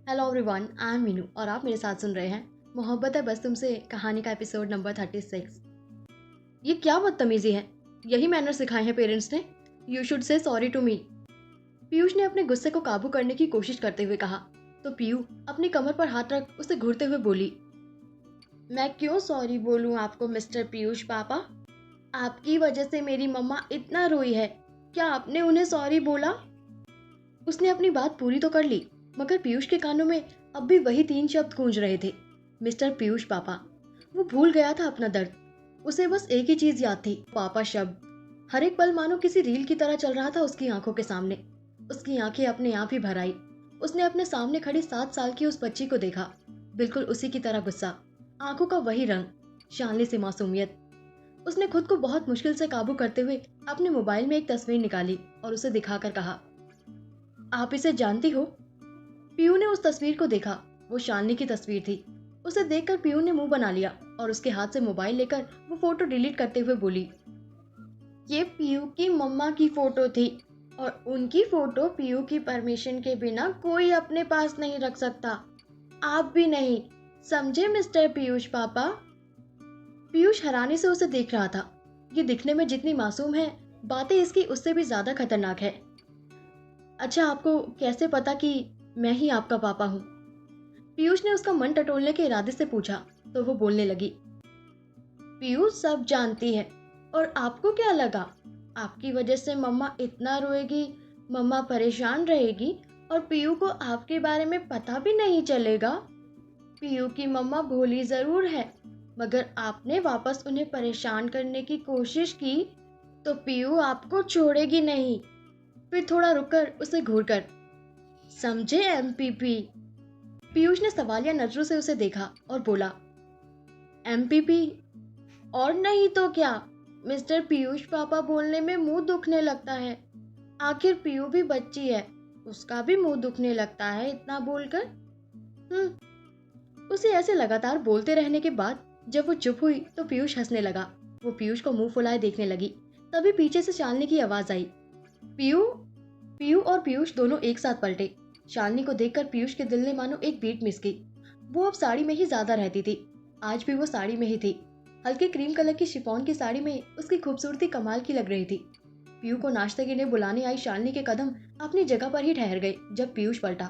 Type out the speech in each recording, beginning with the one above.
Hello everyone, I am Meenu और आप मेरे साथ सुन रहे हैं मोहब्बत है बस तुमसे कहानी का एपिसोड नंबर 36। ये क्या बदतमीजी है। यही मैनर सिखाए हैं पेरेंट्स ने। You should say sorry to me. Piyush ने अपने गुस्से को काबू करने की कोशिश करते हुए कहा तो पीयू अपनी कमर पर हाथ रख उसे घूरते हुए बोली, मैं क्यों सॉरी बोलूं आपको मिस्टर पीयूष पापा। आपकी वजह से मेरी मम्मा इतना रोई है। क्या आपने उन्हें सॉरी बोला? उसने अपनी बात पूरी तो कर ली, मगर पीयूष के कानों में अब भी वही तीन शब्द गूंज रहे थे, मिस्टर पीयूष पापा। वो भूल गया था अपना दर्द। उसे बस एक ही चीज याद थी, पापा शब्द। हर एक पल मानो किसी रील की तरह चल रहा था उसकी आंखों के सामने। उसकी आंखें अपने आप ही भर आई। उसने अपने सामने खड़ी 7 साल की उस बच्ची को देखा, बिल्कुल उसी की तरह गुस्सा, आंखों का वही रंग, शानली सी मासूमियत। उसने खुद को बहुत मुश्किल से काबू करते हुए अपने मोबाइल में एक तस्वीर निकाली और उसे दिखाकर कहा, आप इसे जानती हो? पीयू ने उस तस्वीर को देखा। वो शालिनी की तस्वीर थी। उसे देखकर पीयू ने मुंह बना लिया और उसके हाथ से मोबाइल लेकर वो फोटो डिलीट करते हुए बोली, ये पीयू की मम्मा की फोटो थी और उनकी फोटो पीयू की परमिशन के बिना कोई अपने पास नहीं रख सकता। आप भी नहीं, समझे मिस्टर पीयूष पापा? पीयूष हैरानी से उसे देख रहा था। ये दिखने में जितनी मासूम है, बातें इसकी उससे भी ज्यादा खतरनाक है। अच्छा, आपको कैसे पता कि मैं ही आपका पापा हूँ? पीयूष ने उसका मन टटोलने के इरादे से पूछा तो वो बोलने लगी, पीयूष सब जानती है। और आपको क्या लगा, आपकी वजह से मम्मा इतना रोएगी, मम्मा परेशान रहेगी और पीयू को आपके बारे में पता भी नहीं चलेगा? पीयू की मम्मा भोली जरूर है, मगर आपने वापस उन्हें परेशान करने की कोशिश की तो पीयू आपको छोड़ेगी नहीं। फिर थोड़ा रुककर उसे घूरकर, समझे एमपीपी? पीयूष ने सवालिया नजरों से उसे देखा और बोला, एमपीपी? और नहीं तो क्या। मिस्टर पीयूष पापा बोलने में मुंह दुखने लगता है। आखिर पीयू भी बच्ची है, उसका भी मुंह दुखने लगता है इतना बोलकर। उसे ऐसे लगातार बोलते रहने के बाद जब वो चुप हुई तो पीयूष हंसने लगा। वो पीयूष को मुंह फुलाए देखने लगी। तभी पीछे से शालिनी की आवाज आई, पीयू। पीयू और पीयूष दोनों एक साथ पलटे। शालिनी को देखकर पीयूष के दिल ने मानो एक बीट मिस की। वो अब साड़ी में ही ज्यादा रहती थी। आज भी वो साड़ी में ही थी। हल्के क्रीम कलर की शिफॉन की साड़ी में उसकी खूबसूरती कमाल की लग रही थी। पीयू को नाश्ते के लिए बुलाने आई शालिनी के कदम अपनी जगह पर ही ठहर गए जब पीयूष पलटा।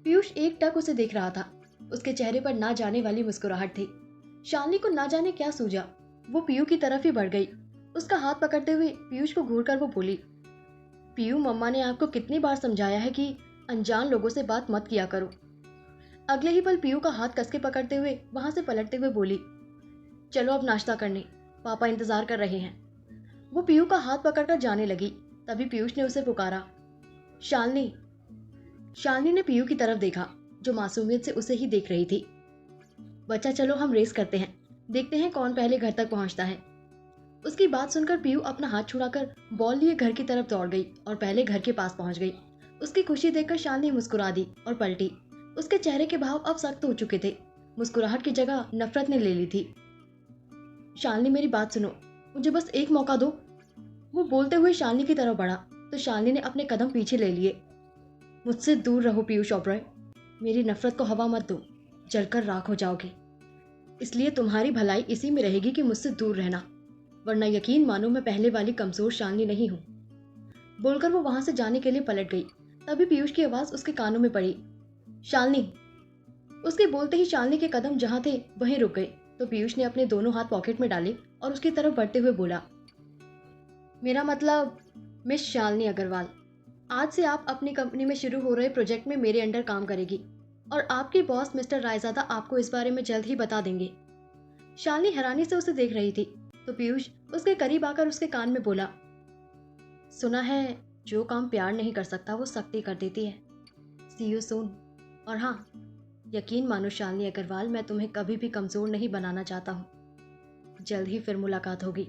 पीयूष एक टक उसे देख रहा था। उसके चेहरे पर ना जाने वाली मुस्कुराहट थी। शालिनी को ना जाने क्या सूझा, वो पीयू की तरफ ही बढ़ गई। उसका हाथ पकड़ते हुए पीयूष को घूरकर वो बोली, पीयू, मम्मा ने आपको कितनी बार समझाया है कि अनजान लोगों से बात मत किया करो। अगले ही पल पीयू का हाथ कसके पकड़ते हुए वहां से पलटते हुए बोली, चलो अब नाश्ता करने, पापा इंतजार कर रहे हैं। वो पीयू का हाथ पकड़कर जाने लगी। तभी पीयूष ने उसे पुकारा, शालिनी। शालिनी ने पीयू की तरफ देखा, जो मासूमियत से उसे ही देख रही थी। बच्चा, चलो हम रेस करते हैं, देखते हैं कौन पहले घर तक पहुंचता है। उसकी बात सुनकर पीयू अपना हाथ छुड़ाकर बॉल लिए घर की तरफ दौड़ गई और पहले घर के पास पहुंच गई। उसकी खुशी देखकर शालिनी मुस्कुरा दी और पलटी। उसके चेहरे के भाव अब सख्त हो चुके थे। मुस्कुराहट की जगह नफरत ने ले ली थी। शालिनी, मेरी बात सुनो, मुझे बस एक मौका दो। वो बोलते हुए शालिनी की तरफ बढ़ा तो शालिनी ने अपने कदम पीछे ले लिए। मुझसे दूर रहो पीयूष ओबरॉय, मेरी नफरत को हवा मत दो, जलकर राख हो जाओगे। इसलिए तुम्हारी भलाई इसी में रहेगी कि मुझसे दूर रहना, वरना यकीन मानो मैं पहले वाली कमजोर शालिनी नहीं हूँ। बोलकर वो वहां से जाने के लिए पलट गई। तभी पीयूष की आवाज उसके कानों में पड़ी, शालिनी। उसके बोलते ही शालिनी के कदम जहां थे वहीं रुक गए तो पीयूष ने अपने दोनों हाथ पॉकेट में डाले और उसकी तरफ बढ़ते हुए बोला, मेरा मतलब मिस शालिनी अग्रवाल, आज से आप अपनी कंपनी में शुरू हो रहे प्रोजेक्ट में मेरे अंडर काम करेगी और आपकी बॉस मिस्टर रायजादा आपको इस बारे में जल्द ही बता देंगे। शालिनी हैरानी से उसे देख रही थी तो पीयूष उसके करीब आकर उसके कान में बोला, सुना है जो काम प्यार नहीं कर सकता वो सख्ती कर देती है। सी यू सून। और हाँ, यकीन मानो शालिनी अग्रवाल, मैं तुम्हें कभी भी कमजोर नहीं बनाना चाहता हूँ। जल्द ही फिर मुलाकात होगी।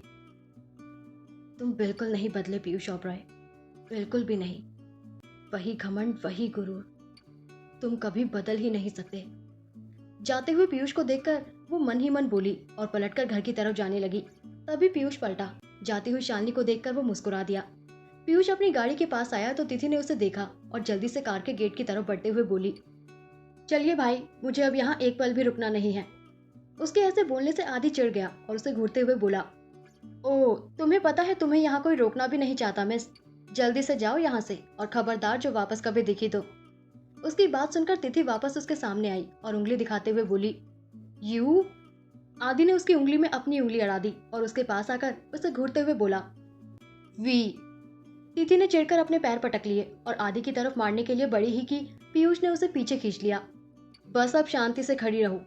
तुम बिल्कुल नहीं बदले पीयूष ओबरॉय, बिल्कुल भी नहीं। वही घमंड, वही गुरूर, तुम कभी बदल ही नहीं सकते। जाते हुए पीयूष को देखकर वो मन ही मन बोली और पलटकर घर की तरफ जाने लगी। तभी पीयूष पलटा। जाती हुई शालिनी को देखकर वो मुस्कुरा दिया। पीयूष अपनी गाड़ी के पास आया तो तिथि ने उसे देखा और जल्दी से कार के गेट की तरफ बढ़ते हुए बोली, चलिए भाई, मुझे अब यहाँ एक पल भी रुकना नहीं है। उसके ऐसे बोलने से आदि चिढ़ गया और उसे घूरते हुए बोला, ओह, तुम्हें पता है तुम्हें यहाँ कोई रोकना भी नहीं चाहता मिस। जल्दी से जाओ यहाँ से और खबरदार जो वापस कभी दिखी तो। उसकी बात सुनकर तिथि वापस उसके सामने आई और उंगली दिखाते हुए बोली, यू। आदि ने उसकी उंगली में अपनी उंगली अड़ा दी और उसके पास आकर उसे घूरते हुए बोला, वी। तिथि ने चिढ़कर अपने पैर पटक लिए और आदि की तरफ मारने के लिए बड़ी ही की पीयूष ने उसे पीछे खींच लिया। बस अब शांति से खड़ी रहो,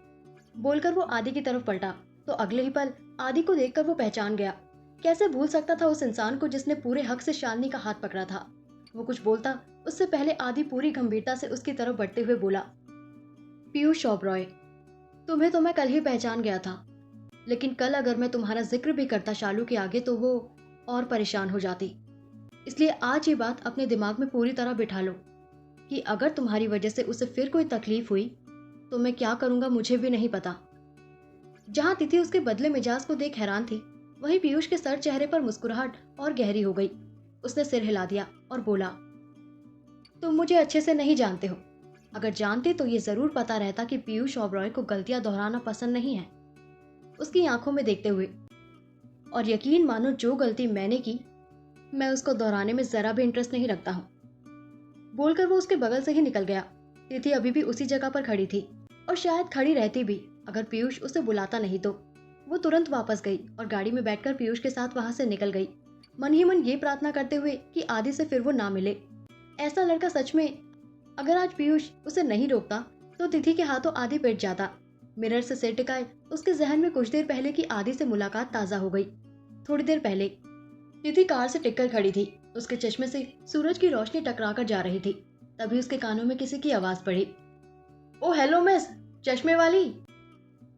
बोलकर वो आदि की तरफ पलटा तो अगले ही पल आदि को देखकर वो पहचान गया। कैसे भूल सकता था उस इंसान को जिसने पूरे हक से शालिनी का हाथ पकड़ा था। वो कुछ बोलता उससे पहले आदि पूरी गंभीरता से उसकी तरफ बढ़ते हुए बोला, पीयूष ओबरॉय, तुम्हें तो मैं कल ही पहचान गया था, लेकिन कल अगर मैं तुम्हारा जिक्र भी करता शालू के आगे तो वो और परेशान हो जाती। इसलिए आज ये बात अपने दिमाग में पूरी तरह बिठा लो कि अगर तुम्हारी वजह से उसे फिर कोई तकलीफ हुई तो मैं क्या करूंगा मुझे भी नहीं पता। जहां तिथि उसके बदले मिजाज को देख हैरान थी, वहीं पीयूष के सर चेहरे पर मुस्कुराहट और गहरी हो गई। उसने सिर हिला दिया और बोला, तुम मुझे अच्छे से नहीं जानते हो। अगर जानते तो ये जरूर पता रहता कि पीयूष ओबरॉय को गलतियां दोहराना पसंद नहीं है। उसकी आंखों में देखते हुए, और यकीन मानो जो गलती मैंने की मैं उसको दोहराने में जरा भी इंटरेस्ट नहीं रखता हूँ। बोलकर वो उसके बगल से ही निकल गया। तिथि अभी भी उसी जगह पर खड़ी थी और शायद खड़ी रहती भी अगर पीयूष उसे बुलाता नहीं तो। वो तुरंत वापस गई और गाड़ी में बैठकर पीयूष के साथ वहां से निकल गई, मन ही मन ये प्रार्थना करते हुए कि आदि से फिर वो ना मिले। ऐसा लड़का सच में, अगर आज पीयूष उसे नहीं रोकता तो तिथि के हाथों आदि पिट जाता। मिरर से सिर टिकाए उसके जहन में कुछ देर पहले की आदि से मुलाकात ताजा हो गई। थोड़ी देर पहले तिथि कार से टिककर खड़ी थी। उसके चश्मे से सूरज की रोशनी टकराकर जा रही थी। तभी उसके कानों में किसी की आवाज पड़ी, ओ हेलो मिस, चश्मे वाली।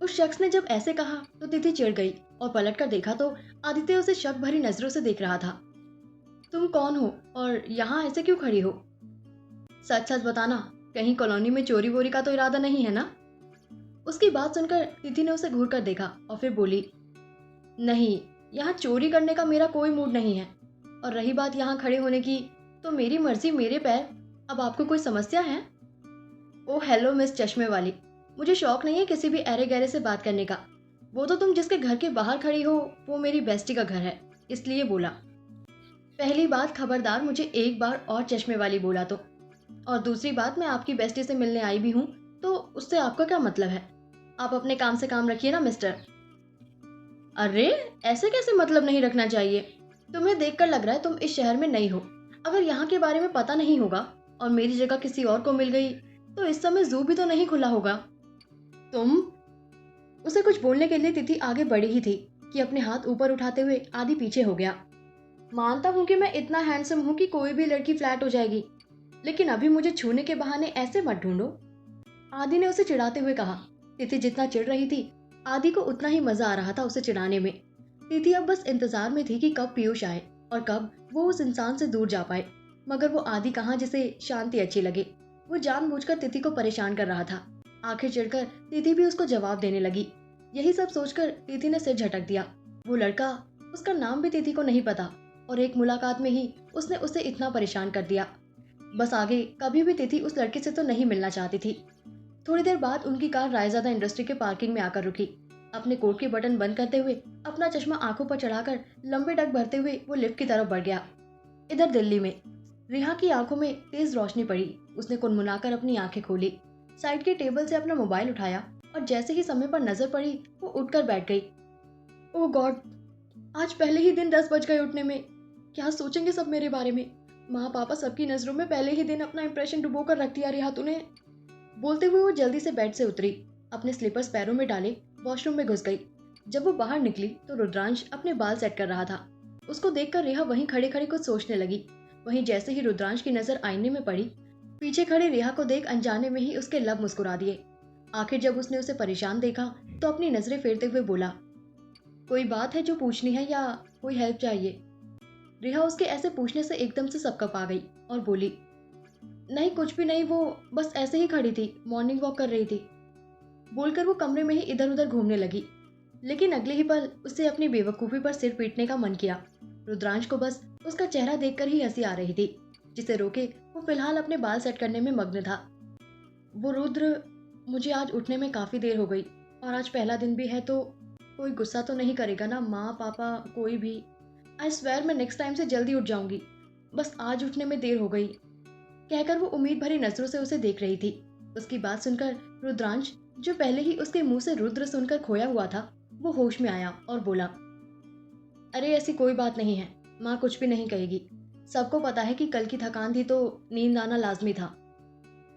उस शख्स ने जब ऐसे कहा तो तिथि चिढ़ गई और पलटकर देखा तो आदित्य उसे शक भरी नजरों से देख रहा था। तुम कौन हो और यहाँ ऐसे क्यों खड़ी हो? सच सच बताना, कहीं कॉलोनी में चोरी वोरी का तो इरादा नहीं है ना? उसकी बात सुनकर तिथि ने उसे घूर कर देखा और फिर बोली, नहीं, यहाँ चोरी करने का मेरा कोई मूड नहीं है। और रही बात यहाँ खड़े होने की, तो मेरी मर्जी मेरे पैर। अब आपको कोई समस्या है? ओ हेलो मिस चश्मे वाली, मुझे शौक नहीं है किसी भी ऐरे गहरे से बात करने का। वो तो तुम जिसके घर के बाहर खड़ी हो वो मेरी बेस्टी का घर है, इसलिए बोला। पहली बात, खबरदार मुझे एक बार और चश्मे वाली बोला तो। और दूसरी बात, मैं आपकी बेस्टी से मिलने आई भी हूँ तो उससे आपका क्या मतलब है? आप अपने काम से काम रखिए ना मिस्टर। अरे, ऐसे कैसे मतलब नहीं रखना चाहिए? तुम्हें देखकर लग रहा है तुम इस शहर में नई हो। अगर यहाँ के बारे में पता नहीं होगा और मेरी जगह किसी और को मिल गई तो इस समय जू भी तो नहीं खुला होगा। तुम। उसे कुछ बोलने के लिए तिथि आगे बढ़ी ही थी कि अपने हाथ ऊपर उठाते हुए आदि पीछे हो गया। मानता हूँ कि मैं इतना हैंडसम हूँ कि कोई भी लड़की फ्लैट हो जाएगी, लेकिन अभी मुझे छूने के बहाने ऐसे मत ढूंढो, आदि ने उसे चिढ़ाते हुए कहा। तिथि जितना चिढ़ रही थी, आदि को उतना ही मजा आ रहा था उसे चिढ़ाने में। तिथि अब बस इंतजार में थी कि कब पीयूष आए और कब वो उस इंसान से दूर जा पाए। मगर वो आदि कहाँ जिसे शांति अच्छी लगे। वो जानबूझकर तिथि को परेशान कर रहा था। आखिर चिढ़कर तिथि भी उसको जवाब देने लगी। यही सब सोचकर तिथि ने सिर झटक दिया। वो लड़का, उसका नाम भी तिथि को नहीं पता और एक मुलाकात में ही उसने उसे इतना परेशान कर दिया। बस आगे कभी भी तिथि उस लड़के से तो नहीं मिलना चाहती थी। थोड़ी देर बाद उनकी कार रायजादा इंडस्ट्री के पार्किंग में आकर रुकी। अपने कोट के बटन बंद करते हुए अपना चश्मा आंखों पर चढ़ाकर लंबे डग भरते हुए वो लिफ्ट की तरफ बढ़ गया। इधर दिल्ली में रिहा की आंखों में तेज रोशनी पड़ी। उसने कुनमुनाकर अपनी आंखें खोली, साइड के टेबल से अपना मोबाइल उठाया और जैसे ही समय पर नजर पड़ी वो उठकर बैठ गई। ओह गॉड, आज पहले ही दिन 10 बज गए उठने में। क्या सोचेंगे सब मेरे बारे में? माँ पापा सबकी नजरों में पहले ही दिन अपना इंप्रेशन डुबो कर रख दिया रिहा तूने। बोलते हुए वो जल्दी से बेड से उतरी, अपने स्लीपर्स पैरों में डाले वॉशरूम में घुस गई। जब वो बाहर निकली तो रुद्रांश अपने बाल सेट कर रहा था। उसको देखकर रेहा वहीं खड़े खड़े कुछ सोचने लगी। वहीं जैसे ही रुद्रांश की नजर आईने में पड़ी, पीछे खड़े रेहा को देख अनजाने में ही उसके लब मुस्कुरा दिए। आखिर जब उसने उसे परेशान देखा तो अपनी नजरें फेरते हुए बोला, कोई बात है जो पूछनी है या कोई हेल्प चाहिए? रेहा उसके ऐसे पूछने से एकदम से सकप आ गई और बोली, नहीं कुछ भी नहीं, वो बस ऐसे ही खड़ी थी, मॉर्निंग वॉक कर रही थी। बोलकर वो कमरे में ही इधर उधर घूमने लगी। लेकिन अगले ही पल उसे अपनी बेवकूफी पर सिर पीटने का मन किया। रुद्रांश को बस उसका चेहरा देखकर ही हंसी आ रही थी, जिसे रोके वो फिलहाल अपने बाल सेट करने में मग्न था। वो रुद्र, मुझे आज उठने में काफ़ी देर हो गई और आज पहला दिन भी है, तो कोई गुस्सा तो नहीं करेगा ना, माँ पापा कोई भी। आई स्वेयर मैं नेक्स्ट टाइम से जल्दी उठ जाऊंगी। बस आज उठने में देर हो गई, कहकर वो उम्मीद भरी नजरों से उसे देख रही थी। उसकी बात सुनकर रुद्रांश, जो पहले ही उसके मुंह से रुद्र सुनकर खोया हुआ था, वो होश में आया और बोला, अरे ऐसी कोई बात नहीं है, माँ कुछ भी नहीं कहेगी। सबको पता है कि कल की थकान थी तो नींद आना लाजमी था।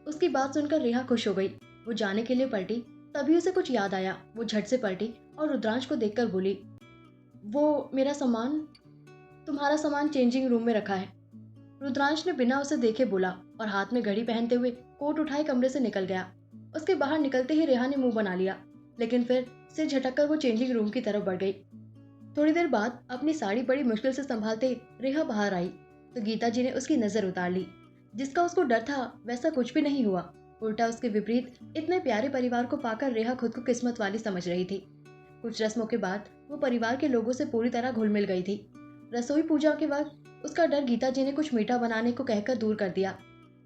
उसकी बात सुनकर रेहा खुश हो गई। वो जाने के लिए पलटी, तभी उसे कुछ याद आया। वो झट से पलटी और रुद्रांश को देखकर बोली, वो मेरा सामान, तुम्हारा सामान चेंजिंग रूम में रखा है। रुद्रांश ने बिना उसे देखे बोला और हाथ में घड़ी पहनते हुए कोट उठाए कमरे से निकल गया। उसके बाहर निकलते ही रेहा ने मुंह बना लिया, लेकिन फिर सिर झटककर वो चेंजिंग रूम की तरफ बढ़ गई। थोड़ी देर बाद अपनी साड़ी बड़ी मुश्किल से संभालते रेहा बाहर आई तो गीता जी ने उसकी नजर उतार ली। जिसका उसको डर था वैसा कुछ भी नहीं हुआ, उल्टा उसके विपरीत इतने प्यारे परिवार को पाकर रेहा खुद को किस्मत वाली समझ रही थी। कुछ रस्मों के बाद वो परिवार के लोगों से पूरी तरह घुल मिल गई थी। रसोई पूजा के वक्त उसका डर गीता जी ने कुछ मीठा बनाने को कहकर दूर कर दिया।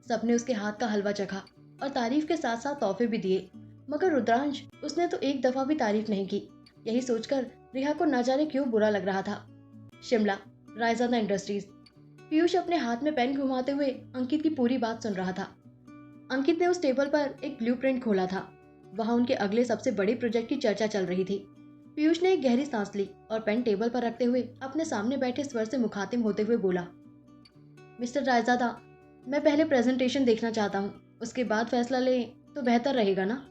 सबने उसके हाथ का हलवा चखा और तारीफ के साथ साथ तोहफे भी दिए, मगर रुद्रांश, उसने तो एक दफा भी तारीफ नहीं की। यही सोचकर रेहा को न जाने क्यों बुरा लग रहा था। शिमला, रायजादा इंडस्ट्रीज। पीयूष अपने हाथ में पेन घुमाते हुए अंकित की पूरी बात सुन रहा था। अंकित ने उस टेबल पर एक ब्लूप्रिंट खोला था। वहां उनके अगले सबसे बड़े प्रोजेक्ट की चर्चा चल रही थी। पीयूष ने एक गहरी सांस ली और पेन टेबल पर रखते हुए अपने सामने बैठे स्वर से मुखातिब होते हुए बोला, मिस्टर रायजादा, मैं पहले प्रेजेंटेशन देखना चाहता हूँ, उसके बाद फैसला ले तो बेहतर रहेगा ना।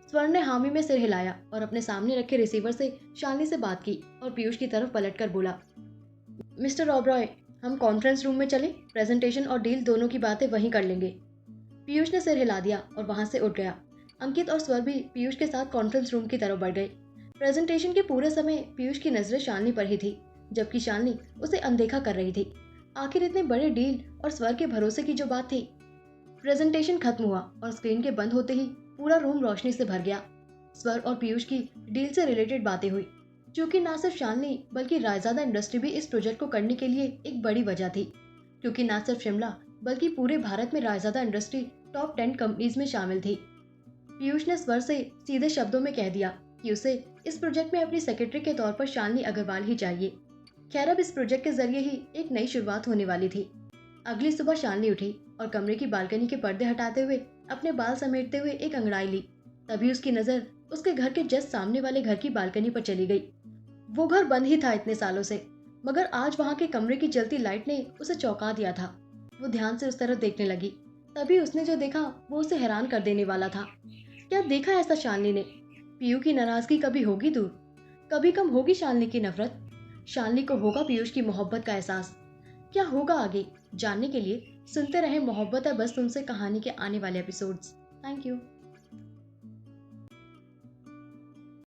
स्वर ने हामी में सिर हिलाया और अपने सामने रखे रिसीवर से शालिनी से बात की और पीयूष की तरफ पलटकर बोला, मिस्टर ओबरॉय, हम कॉन्फ्रेंस रूम में चले, प्रेजेंटेशन और डील दोनों की बातें वहीं कर लेंगे। पीयूष ने सिर हिला दिया और वहां से उठ गया। अंकित और स्वर भी पीयूष के साथ कॉन्फ्रेंस रूम की तरफ बढ़ गए। प्रेजेंटेशन के पूरे समय पीयूष की नजरें शालिनी पर ही थी, जबकि शालिनी उसे अनदेखा कर रही थी। आखिर इतने बड़े डील और स्वर के भरोसे की जो बात थी। प्रेजेंटेशन खत्म हुआ और स्क्रीन के बंद होते ही पूरा रूम रोशनी से भर गया। स्वर और पीयूष की डील से रिलेटेड बातें हुई, क्योंकि ना सिर्फ शालिनी बल्कि रायजादा इंडस्ट्री भी इस प्रोजेक्ट को करने के लिए एक बड़ी वजह थी। क्योंकि ना सिर्फ शिमला बल्कि पूरे भारत में रायजादा इंडस्ट्री टॉप 10 कंपनीज में शामिल थी। पीयूष ने स्वर से सीधे शब्दों में कह दिया कि उसे इस प्रोजेक्ट में अपनी सेक्रेटरी के तौर पर शालिनी अग्रवाल ही चाहिए। खैर, अब इस प्रोजेक्ट के जरिए ही एक नई शुरुआत होने वाली थी। अगली सुबह शालिनी उठी और कमरे की बालकनी के पर्दे हटाते हुए अपने बाल समेटते हुए एक अंगड़ाई ली। तभी उसकी नजर उसके घर के जस्ट सामने वाले घर की बालकनी पर चली गई। वो घर बंद ही था इतने सालों से, मगर आज वहां के कमरे की जलती लाइट ने उसे चौंका दिया था। वो ध्यान से उस तरफ देखने लगी। तभी उसने जो देखा वो उसे हैरान कर देने वाला था। क्या देखा ऐसा शालिनी ने? पीयू की नाराजगी कभी होगी दूर, कभी कम होगी शालिनी की नफरत, शालिनी को होगा पीयूष की मोहब्बत का एहसास। क्या होगा आगे, जानने के लिए सुनते रहे मोहब्बत है बस तुमसे कहानी के आने वाले एपिसोड्स। Thank you.